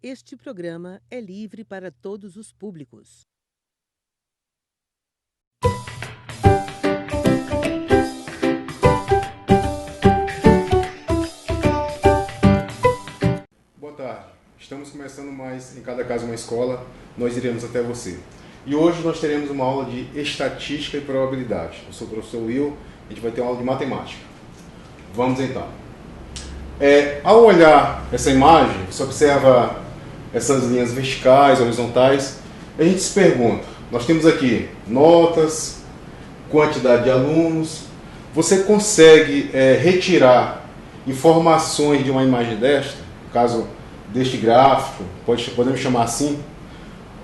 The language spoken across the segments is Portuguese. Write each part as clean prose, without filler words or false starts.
Este programa é livre para todos os públicos. Boa tarde. Estamos começando mais Em Cada Caso Uma Escola, nós iremos até você. E hoje nós teremos uma aula de estatística e probabilidade. Eu sou o professor Will, a gente vai ter uma aula de matemática. Vamos então. Ao olhar essa imagem, você observa essas linhas verticais, horizontais, a gente se pergunta, nós temos aqui notas, quantidade de alunos, você consegue retirar informações de uma imagem desta, no caso deste gráfico, podemos chamar assim?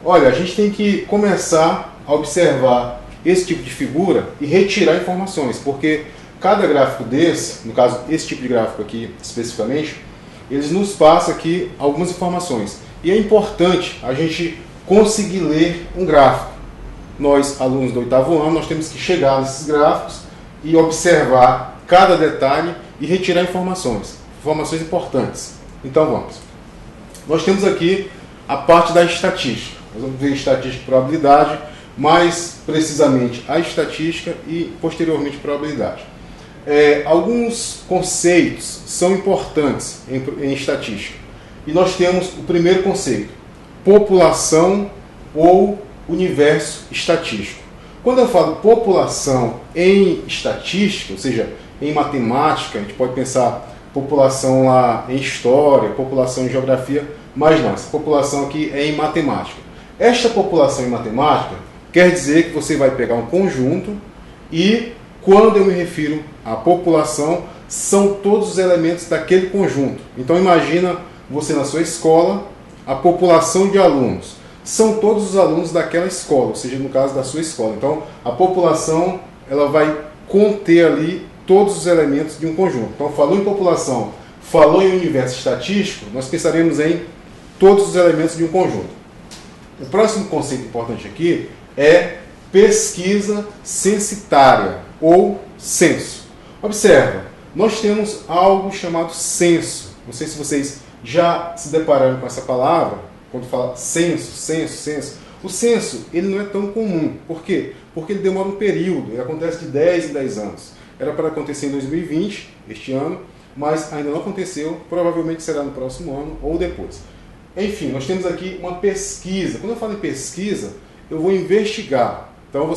Olha, a gente tem que começar a observar esse tipo de figura e retirar informações, porque cada gráfico desse, no caso esse tipo de gráfico aqui especificamente, eles nos passam aqui algumas informações. E é importante a gente conseguir ler um gráfico. Nós, alunos do 8º ano, nós temos que chegar nesses gráficos e observar cada detalhe e retirar informações importantes. Então vamos. Nós temos aqui a parte da estatística. Nós vamos ver estatística e probabilidade, mais precisamente a estatística e posteriormente probabilidade. Alguns conceitos são importantes em estatística. E nós temos o primeiro conceito, população ou universo estatístico. Quando eu falo população em estatística, ou seja, em matemática, a gente pode pensar população lá em história, população em geografia, mas não, essa população aqui é em matemática. Esta população em matemática quer dizer que você vai pegar um conjunto e, quando eu me refiro à população, são todos os elementos daquele conjunto. Então imagina você na sua escola, a população de alunos. São todos os alunos daquela escola, ou seja, no caso da sua escola. Então a população ela vai conter ali todos os elementos de um conjunto. Então falou em população, falou em universo estatístico, nós pensaremos em todos os elementos de um conjunto. O próximo conceito importante aqui é pesquisa censitária ou censo. Observa, nós temos algo chamado censo. Não sei se vocês já se depararam com essa palavra, quando fala censo. O censo ele não é tão comum. Por quê? Porque ele demora um período, ele acontece de 10 em 10 anos. Era para acontecer em 2020, este ano, mas ainda não aconteceu, provavelmente será no próximo ano ou depois. Enfim, nós temos aqui uma pesquisa. Quando eu falo em pesquisa, eu vou investigar. Então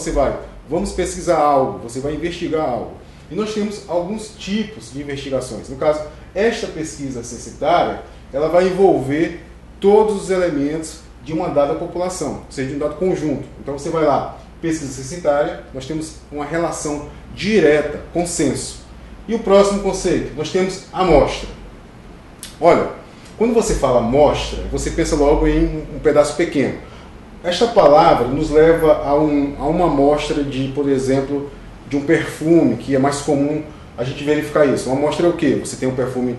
vamos pesquisar algo, você vai investigar algo. E nós temos alguns tipos de investigações. No caso, esta pesquisa censitária, ela vai envolver todos os elementos de uma dada população, ou seja, de um dado conjunto. Então você vai lá, pesquisa censitária, nós temos uma relação direta com censo. E o próximo conceito, nós temos amostra. Olha, quando você fala amostra, você pensa logo em um pedaço pequeno. Esta palavra nos leva a uma amostra de, por exemplo, de um perfume, que é mais comum a gente verificar isso. Uma amostra é o quê? Você tem um perfume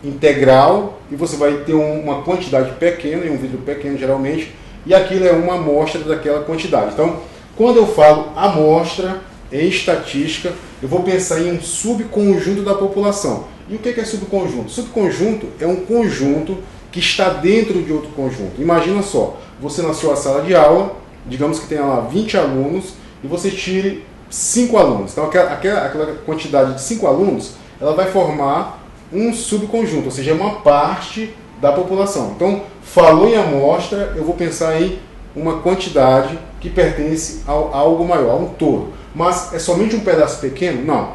integral e você vai ter uma quantidade pequena, em um vidro pequeno geralmente, e aquilo é uma amostra daquela quantidade. Então, quando eu falo amostra em estatística, eu vou pensar em um subconjunto da população. E o que é subconjunto? Subconjunto é um conjunto que está dentro de outro conjunto. Imagina só, você na sua sala de aula, digamos que tenha lá 20 alunos, e você tire 5 alunos. Então aquela quantidade de 5 alunos, ela vai formar um subconjunto, ou seja, uma parte da população. Então, falou em amostra, eu vou pensar em uma quantidade que pertence a algo maior, a um todo. Mas é somente um pedaço pequeno? Não.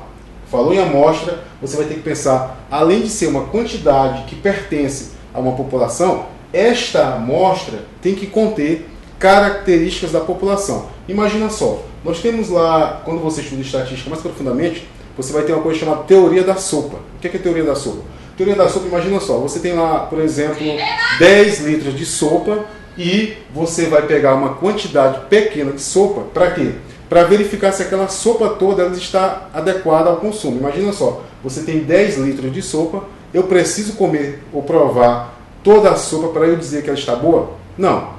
Falou em amostra, você vai ter que pensar, além de ser uma quantidade que pertence a uma população, esta amostra tem que conter características da população. Imagina só, nós temos lá, quando você estuda estatística mais profundamente, você vai ter uma coisa chamada teoria da sopa. O que é teoria da sopa? Teoria da sopa, imagina só, você tem lá, por exemplo, 10 litros de sopa e você vai pegar uma quantidade pequena de sopa, para quê? Para verificar se aquela sopa toda ela está adequada ao consumo. Imagina só, você tem 10 litros de sopa, eu preciso comer ou provar toda a sopa para eu dizer que ela está boa? Não.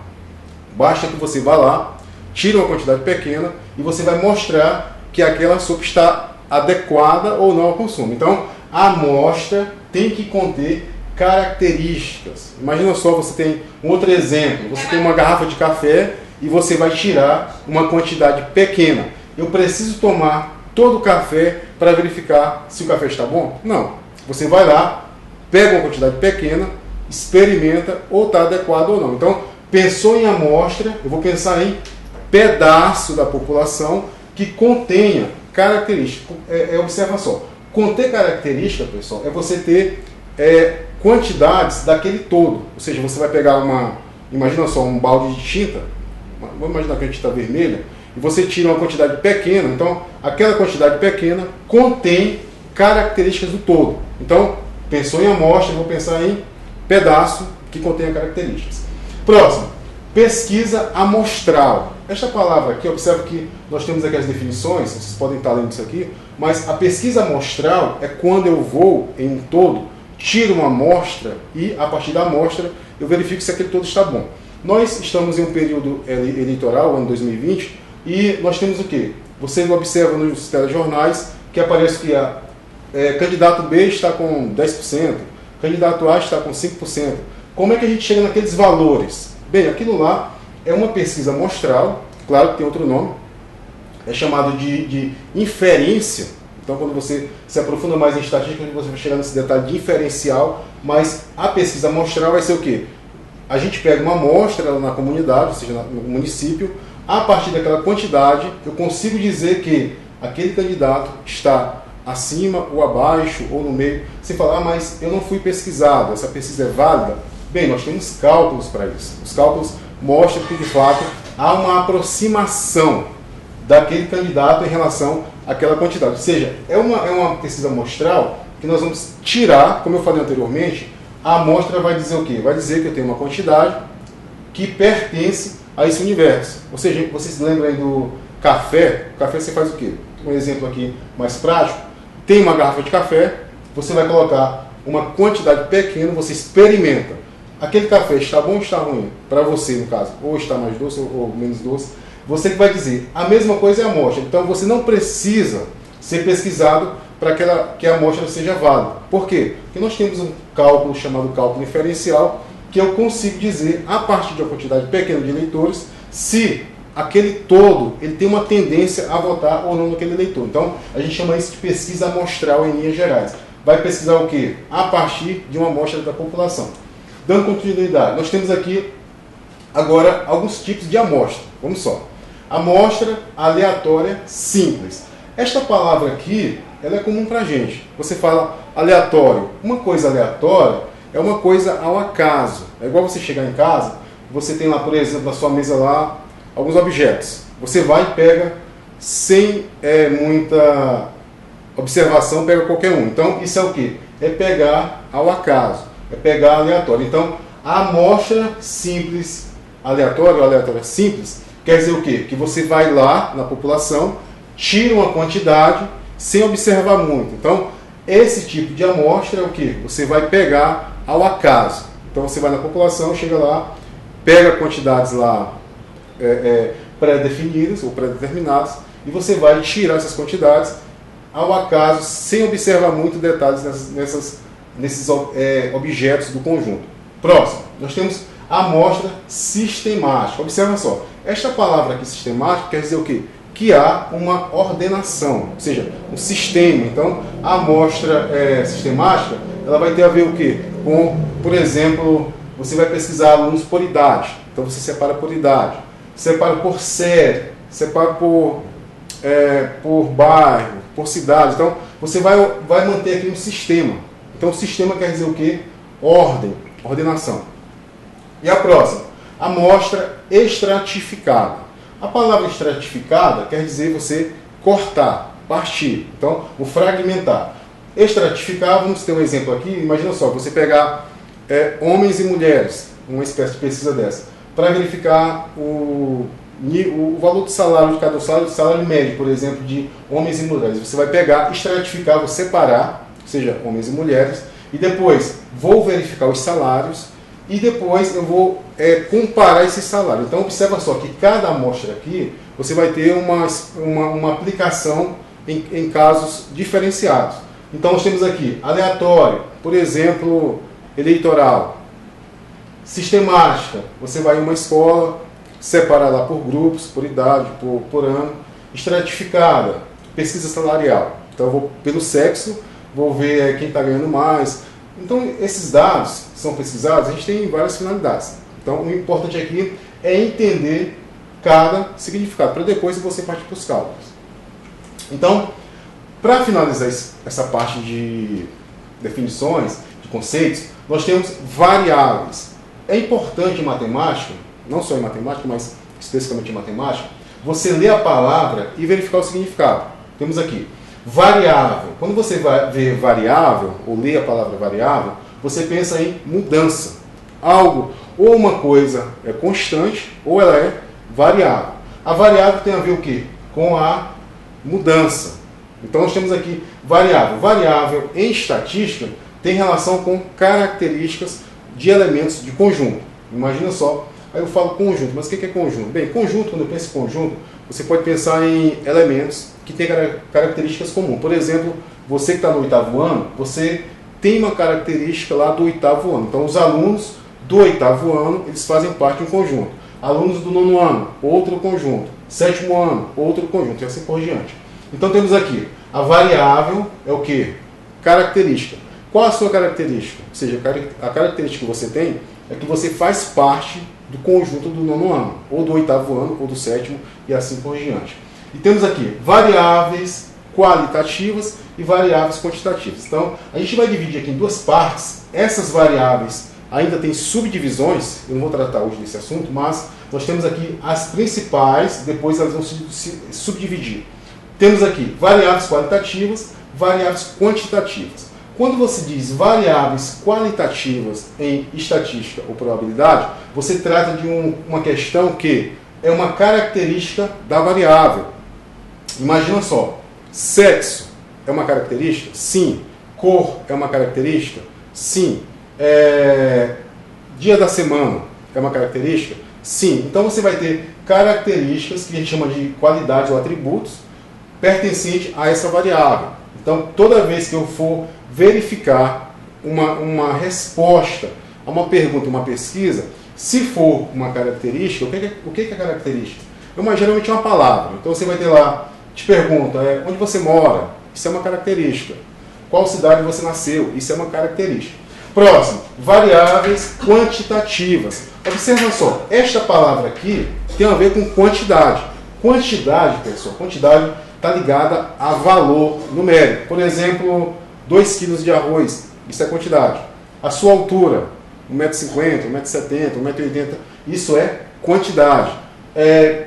Basta que você vá lá, tire uma quantidade pequena e você vai mostrar que aquela sopa está adequada ou não ao consumo. Então, a amostra tem que conter características. Imagina só, você tem um outro exemplo, você tem uma garrafa de café e você vai tirar uma quantidade pequena. Eu preciso tomar todo o café para verificar se o café está bom? Não. Você vai lá, pega uma quantidade pequena, experimenta ou está adequado ou não. Então, pensou em amostra, eu vou pensar em pedaço da população que contenha características. Observa só, conter característica, pessoal, é você ter quantidades daquele todo. Ou seja, você vai pegar imagina só, um balde de tinta, vamos imaginar que a tinta vermelha, e você tira uma quantidade pequena, então aquela quantidade pequena contém características do todo. Então, pensou em amostra, eu vou pensar em pedaço que contém características. Próximo, pesquisa amostral. Esta palavra aqui, observa que nós temos aqui as definições, vocês podem estar lendo isso aqui, mas a pesquisa amostral é quando eu vou em um todo, tiro uma amostra e, a partir da amostra, eu verifico se aquele todo está bom. Nós estamos em um período eleitoral, ano 2020, e nós temos o quê? Você observa nos telejornais que aparece que candidato B está com 10%, candidato A está com 5%. Como é que a gente chega naqueles valores? Bem, aquilo lá é uma pesquisa amostral, claro que tem outro nome, é chamado de inferência. Então, quando você se aprofunda mais em estatística, você vai chegar nesse detalhe de inferencial, mas a pesquisa amostral vai ser o quê? A gente pega uma amostra na comunidade, ou seja, no município, a partir daquela quantidade, eu consigo dizer que aquele candidato está acima ou abaixo ou no meio. Você fala, mas eu não fui pesquisado, essa pesquisa é válida? Bem, nós temos cálculos para isso. Os cálculos mostram que, de fato, há uma aproximação daquele candidato em relação àquela quantidade. Ou seja, é uma pesquisa amostral que nós vamos tirar, como eu falei anteriormente, a amostra vai dizer o quê? Vai dizer que eu tenho uma quantidade que pertence a esse universo. Ou seja, vocês lembram aí do café? O café você faz o quê? Um exemplo aqui mais prático. Tem uma garrafa de café, você vai colocar uma quantidade pequena, você experimenta. Aquele café está bom ou está ruim? Para você, no caso, ou está mais doce ou menos doce. Você que vai dizer. A mesma coisa é a amostra. Então, você não precisa ser pesquisado para que a amostra seja válida. Por quê? Porque nós temos um cálculo chamado cálculo inferencial, que eu consigo dizer, a partir de uma quantidade pequena de eleitores, se aquele todo ele tem uma tendência a votar ou não naquele eleitor. Então, a gente chama isso de pesquisa amostral em linhas gerais. Vai pesquisar o quê? A partir de uma amostra da população. Dando continuidade, nós temos aqui agora alguns tipos de amostra. Vamos só. Amostra aleatória simples. Esta palavra aqui, ela é comum para a gente. Você fala aleatório. Uma coisa aleatória é uma coisa ao acaso. É igual você chegar em casa, você tem lá, por exemplo, na sua mesa lá, alguns objetos. Você vai e pega, sem muita observação, pega qualquer um. Então, isso é o quê? É pegar ao acaso. É pegar aleatório. Então, a amostra simples, aleatória ou aleatória simples, quer dizer o quê? Que você vai lá na população, tira uma quantidade sem observar muito. Então, esse tipo de amostra é o quê? Você vai pegar ao acaso. Então, você vai na população, chega lá, pega quantidades lá pré-definidas ou pré-determinadas e você vai tirar essas quantidades ao acaso, sem observar muito detalhes nesses objetos do conjunto. Próximo, nós temos a amostra sistemática. Observa só, esta palavra aqui, sistemática, quer dizer o quê? Que há uma ordenação, ou seja, um sistema. Então, a amostra sistemática, ela vai ter a ver o quê? Com, por exemplo, você vai pesquisar alunos por idade. Então, você separa por idade, separa por série, separa por bairro, por cidade. Então, você vai manter aqui um sistema. Então, o sistema quer dizer o quê? Ordem, ordenação. E a próxima, amostra estratificada. A palavra estratificada quer dizer você cortar, partir. Então, o fragmentar. Estratificar, vamos ter um exemplo aqui. Imagina só, você pegar homens e mulheres, uma espécie de pesquisa dessa, para verificar o valor do salário de cada salário médio, por exemplo, de homens e mulheres. Você vai pegar, estratificar, vou separar, ou seja, homens e mulheres, e depois vou verificar os salários, e depois eu vou comparar esse salário. Então, observa só que cada amostra aqui, você vai ter uma aplicação em casos diferenciados. Então, nós temos aqui aleatório, por exemplo, eleitoral. Sistemática, você vai em uma escola, separa lá por grupos, por idade, por ano. Estratificada, pesquisa salarial. Então eu vou pelo sexo, vou ver quem está ganhando mais. Então esses dados que são pesquisados, a gente tem várias finalidades. Então o importante aqui é entender cada significado, para depois você partir para os cálculos. Então, para finalizar essa parte de definições, de conceitos, nós temos variáveis. É importante em matemática, não só em matemática, mas especificamente em matemática, você ler a palavra e verificar o significado. Temos aqui, variável. Quando você vai ver variável, ou lê a palavra variável, você pensa em mudança. Algo, ou uma coisa é constante, ou ela é variável. A variável tem a ver o quê? Com a mudança. Então nós temos aqui variável. Variável em estatística tem relação com características de elementos de conjunto. Imagina só, aí eu falo conjunto, mas o que é conjunto? Bem, conjunto, quando eu penso em conjunto, você pode pensar em elementos que têm características comuns. Por exemplo, você que está no 8º ano, você tem uma característica lá do 8º ano. Então os alunos do 8º ano, eles fazem parte de um conjunto. Alunos do 9º ano, outro conjunto. 7º ano, outro conjunto, e assim por diante. Então temos aqui, a variável é o quê? Característica. Qual a sua característica? Ou seja, a característica que você tem é que você faz parte do conjunto do 9º ano, ou do 8º ano, ou do 7º, e assim por diante. E temos aqui variáveis qualitativas e variáveis quantitativas. Então, a gente vai dividir aqui em duas partes. Essas variáveis ainda têm subdivisões, eu não vou tratar hoje desse assunto, mas nós temos aqui as principais, depois elas vão se subdividir. Temos aqui variáveis qualitativas, variáveis quantitativas. Quando você diz variáveis qualitativas em estatística ou probabilidade, você trata de uma questão que é uma característica da variável. Imagina só, sexo é uma característica? Sim. Cor é uma característica? Sim. Dia da semana é uma característica? Sim. Então você vai ter características que a gente chama de qualidades ou atributos pertencentes a essa variável. Então toda vez que eu for verificar uma resposta a uma pergunta, uma pesquisa, se for uma característica, o que é característica? Geralmente é uma palavra. Então você vai ter lá, te pergunta, onde você mora? Isso é uma característica. Qual cidade você nasceu? Isso é uma característica. Próximo, variáveis quantitativas. Observa só, esta palavra aqui tem a ver com quantidade. Quantidade, pessoal, quantidade está ligada a valor numérico. Por exemplo, 2 kg de arroz, isso é quantidade. A sua altura, 1,50 m, 1,70 m, 1,80 m, isso é quantidade.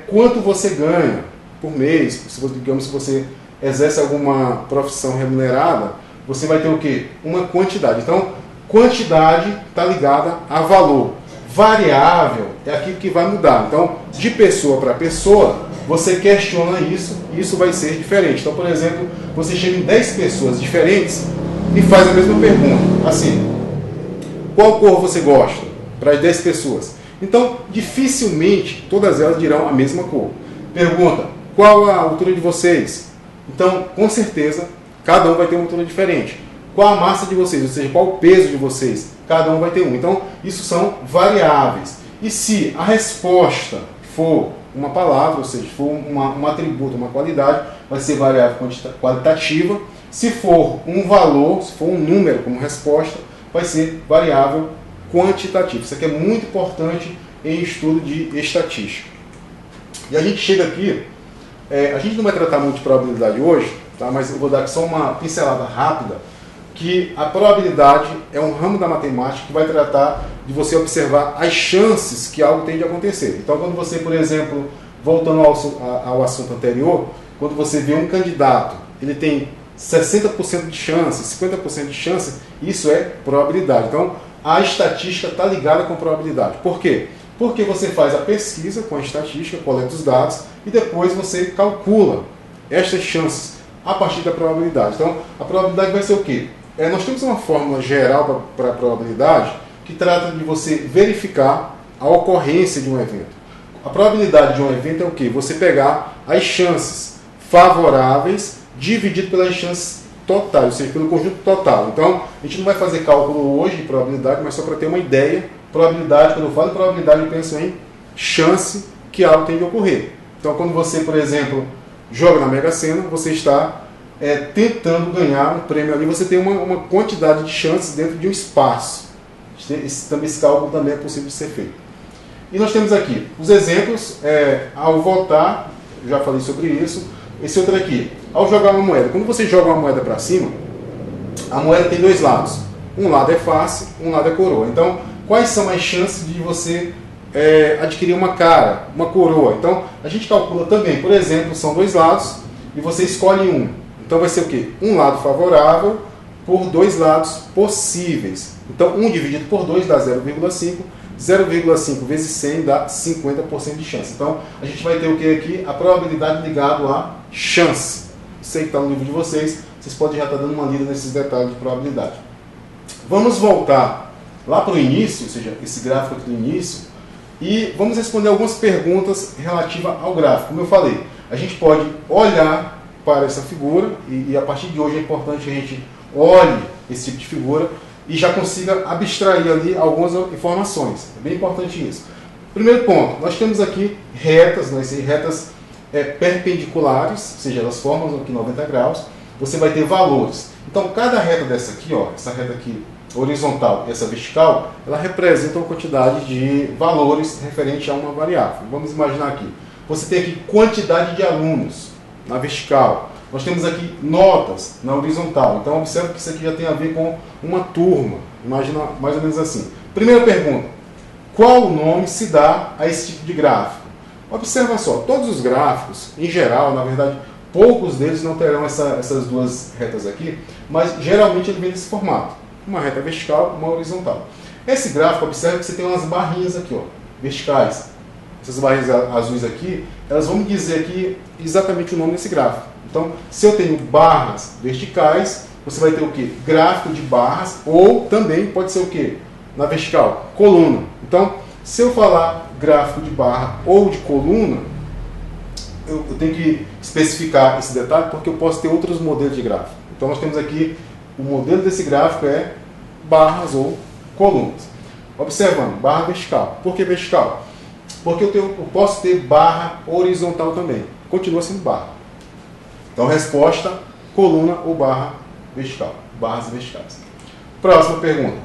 Quanto você ganha por mês, digamos que você exerce alguma profissão remunerada, você vai ter o quê? Uma quantidade. Então, quantidade está ligada a valor. Variável é aquilo que vai mudar. Então, de pessoa para pessoa, você questiona isso e isso vai ser diferente. Então, por exemplo, você chega em 10 pessoas diferentes e faz a mesma pergunta. Assim, qual cor você gosta? Para as 10 pessoas. Então, dificilmente todas elas dirão a mesma cor. Pergunta, qual a altura de vocês? Então, com certeza, cada um vai ter uma altura diferente. Qual a massa de vocês? Ou seja, qual o peso de vocês? Cada um vai ter um. Então, isso são variáveis. E se a resposta for uma palavra, ou seja, for um atributo, uma qualidade, vai ser variável qualitativa. Se for um valor, se for um número como resposta, vai ser variável quantitativa. Isso aqui é muito importante em estudo de estatística. E a gente chega aqui, a gente não vai tratar muito de probabilidade hoje, tá? Mas eu vou dar aqui só uma pincelada rápida, que a probabilidade é um ramo da matemática que vai tratar de você observar as chances que algo tem de acontecer. Então, quando você, por exemplo, voltando ao assunto anterior, quando você vê um candidato, ele tem 60% de chance, 50% de chance, isso é probabilidade. Então, a estatística está ligada com probabilidade. Por quê? Porque você faz a pesquisa com a estatística, coleta os dados e depois você calcula estas chances a partir da probabilidade. Então, a probabilidade vai ser o quê? Nós temos uma fórmula geral para a probabilidade que trata de você verificar a ocorrência de um evento. A probabilidade de um evento é o quê? Você pegar as chances favoráveis dividido pelas chances totais, ou seja, pelo conjunto total. Então, a gente não vai fazer cálculo hoje de probabilidade, mas só para ter uma ideia. Probabilidade, quando eu falo em probabilidade, eu penso em chance que algo tem de ocorrer. Então, quando você, por exemplo, joga na Mega Sena, você está tentando ganhar um prêmio ali, você tem uma quantidade de chances dentro de um espaço. Esse cálculo também é possível de ser feito. E nós temos aqui os exemplos, ao voltar, já falei sobre isso. Esse outro aqui, ao jogar uma moeda. Quando você joga uma moeda para cima, a moeda tem dois lados. Um lado é face, um lado é coroa. Então, quais são as chances de você adquirir uma cara, uma coroa? Então, a gente calcula também, por exemplo, são dois lados e você escolhe um. Então, vai ser o quê? Um lado favorável por dois lados possíveis. Então, 1 dividido por 2 dá 0,5. 0,5 vezes 100 dá 50% de chance. Então, a gente vai ter o que aqui? A probabilidade ligada à chance. Sei que está no livro de vocês podem já estar dando uma lida nesses detalhes de probabilidade. Vamos voltar lá para o início, ou seja, esse gráfico aqui do início, e vamos responder algumas perguntas relativas ao gráfico. Como eu falei, a gente pode olhar para essa figura, e a partir de hoje é importante que a gente olhe esse tipo de figura, e já consiga abstrair ali algumas informações. É bem importante isso. Primeiro ponto, nós temos aqui retas, retas perpendiculares, ou seja, elas formam aqui 90 graus. Você vai ter valores. Então, cada reta dessa aqui, essa reta aqui horizontal e essa vertical, ela representa uma quantidade de valores referente a uma variável. Vamos imaginar aqui. Você tem aqui quantidade de alunos na vertical. Nós temos aqui notas na horizontal. Então, observe que isso aqui já tem a ver com uma turma. Imagina mais ou menos assim. Primeira pergunta. Qual o nome se dá a esse tipo de gráfico? Observa só. Todos os gráficos, em geral, na verdade, poucos deles não terão essas duas retas aqui, mas geralmente ele vem desse formato. Uma reta vertical, uma horizontal. Esse gráfico, observe que você tem umas barrinhas aqui, verticais. Essas barrinhas azuis aqui, elas vão me dizer aqui exatamente o nome desse gráfico. Então, se eu tenho barras verticais, você vai ter o quê? Gráfico de barras, ou também pode ser o quê? Na vertical, coluna. Então, se eu falar gráfico de barra ou de coluna, eu tenho que especificar esse detalhe, porque eu posso ter outros modelos de gráfico. Então, nós temos aqui, o modelo desse gráfico é barras ou colunas. Observando, barra vertical. Por que vertical? Porque eu posso ter barra horizontal também. Continua sendo barra. Então, resposta, coluna ou barra vertical. Barras verticais. Próxima pergunta.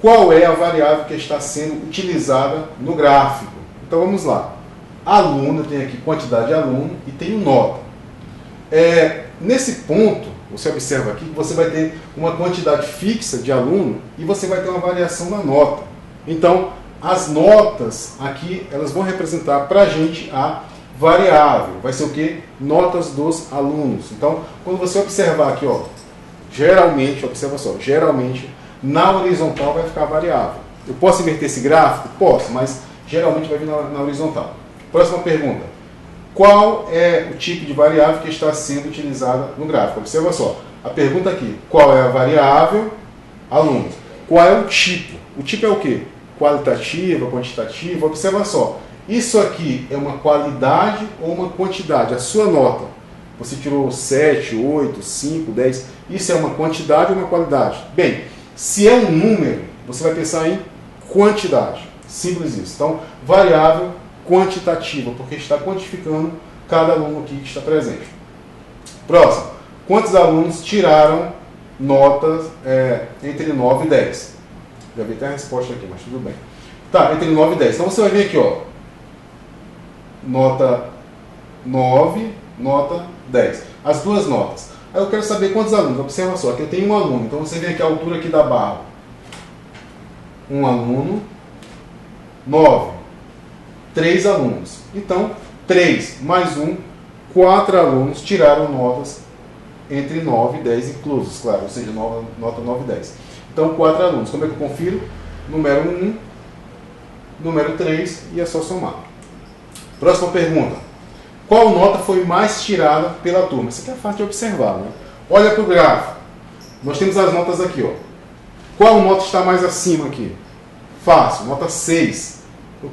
Qual é a variável que está sendo utilizada no gráfico? Então, vamos lá. Aluno, tem aqui quantidade de aluno e tenho nota. Nesse ponto, você observa aqui que você vai ter uma quantidade fixa de aluno e você vai ter uma variação na nota. Então, as notas aqui, elas vão representar para a gente a variável. Vai ser o quê? Notas dos alunos. Então, quando você observar aqui, geralmente, observa só, geralmente, na horizontal vai ficar variável. Eu posso inverter esse gráfico? Posso, mas geralmente vai vir na horizontal. Próxima pergunta. Qual é o tipo de variável que está sendo utilizada no gráfico? Observa só. A pergunta aqui. Qual é a variável? Alunos. Qual é o tipo? O tipo é o quê? Qualitativa, quantitativa. Observa só. Isso aqui é uma qualidade ou uma quantidade? A sua nota. Você tirou 7, 8, 5, 10. Isso é uma quantidade ou uma qualidade? Bem, se é um número, você vai pensar em quantidade. Simples isso. Então, variável quantitativa, porque está quantificando cada aluno aqui que está presente. Próximo. Quantos alunos tiraram notas entre 9 e 10? Já vi até a resposta aqui, mas tudo bem. Tá, entre 9 e 10. Então você vai ver aqui, nota 9, nota 10. As duas notas. Aí eu quero saber quantos alunos. Observa só, aqui eu tenho um aluno. Então você vê aqui a altura aqui da barra. Um aluno, 9. 3 alunos. Então, 3 mais 1, 4 alunos tiraram notas entre 9 e 10 inclusos, claro, ou seja, nota 9 e 10. Então, 4 alunos. Como é que eu confiro? Número 1, número 3 e é só somar. Próxima pergunta. Qual nota foi mais tirada pela turma? Isso aqui é fácil de observar, né? Olha para o gráfico. Nós temos as notas aqui, Qual nota está mais acima aqui? Fácil, nota 6.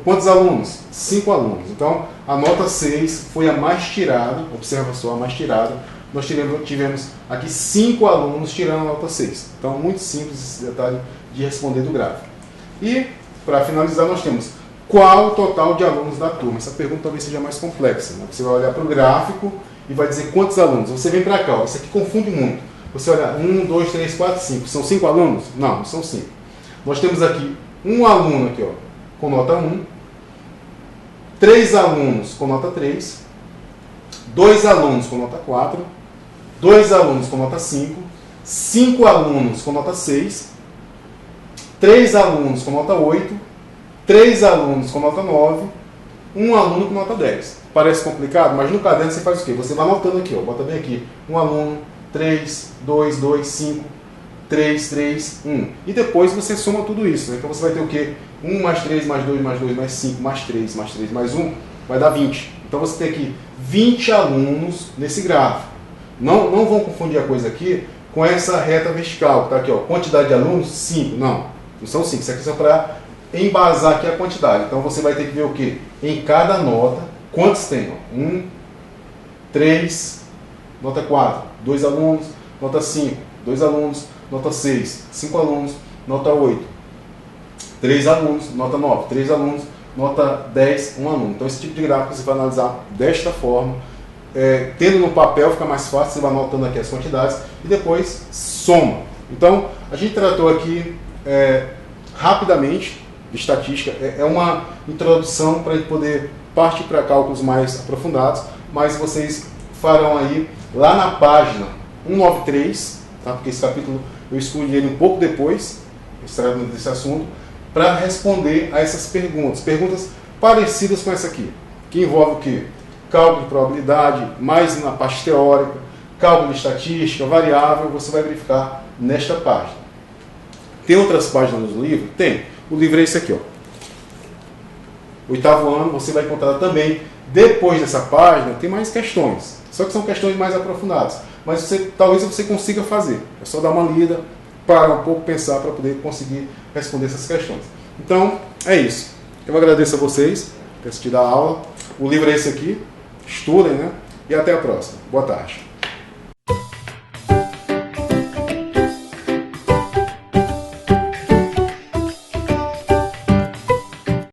Quantos alunos? 5 alunos. Então, a nota 6 foi a mais tirada, observa só, a mais tirada nós tivemos aqui 5 alunos tirando a nota 6. Então, muito simples esse detalhe de responder do gráfico. E, para finalizar, nós temos qual o total de alunos da turma. Essa pergunta talvez seja mais complexa, né? Você vai olhar para o gráfico e vai dizer quantos alunos. Você vem para cá, ó. Isso aqui confunde muito. Você olha 1, 2, 3, 4, 5. São 5 alunos? Não, são 5. Nós temos aqui um aluno aqui, ó, com nota 1, 3 alunos com nota 3, 2 alunos com nota 4, 2 alunos com nota 5, 5 alunos com nota 6, 3 alunos com nota 8, 3 alunos com nota 9, 1 aluno com nota 10. Parece complicado, mas no caderno você faz o quê? Você vai anotando aqui, ó, bota bem aqui, 1 aluno, 3, 2, 2, 5, 3, 3, 1. E depois você soma tudo isso, né? Então você vai ter o quê? 1 mais 3, mais 2, mais 2, mais 5, mais 3, mais 3, mais 1, vai dar 20. Então você tem aqui 20 alunos nesse gráfico. Não vão confundir a coisa aqui com essa reta vertical, que está aqui, ó, quantidade de alunos, 5. Não são 5. Isso aqui é só para embasar aqui a quantidade. Então você vai ter que ver o quê? Em cada nota, quantos tem? 1, 3, nota 4, 2 alunos, nota 5, 2 alunos, nota 6, 5 alunos, nota 8, 3 alunos, nota 9, 3 alunos, nota 10, 1 aluno. Então esse tipo de gráfico você vai analisar desta forma. Tendo no papel fica mais fácil, você vai anotando aqui as quantidades e depois soma. Então a gente tratou aqui rapidamente de estatística, é uma introdução para a gente poder partir para cálculos mais aprofundados, mas vocês farão aí lá na página 193, tá? Porque esse capítulo eu escolhi ele um pouco depois, desse assunto, para responder a essas perguntas parecidas com essa aqui, que envolve o quê? Cálculo de probabilidade, mais na parte teórica, cálculo de estatística, variável, você vai verificar nesta página. Tem outras páginas do livro? Tem. O livro é esse aqui, ó. 8º ano, você vai encontrar também, depois dessa página, tem mais questões. Só que são questões mais aprofundadas. Mas talvez você consiga fazer. É só dar uma lida, parar um pouco, pensar para poder conseguir responder essas questões. Então, é isso. Eu agradeço a vocês por assistir a aula. O livro é esse aqui. Estudem, né? E até a próxima. Boa tarde.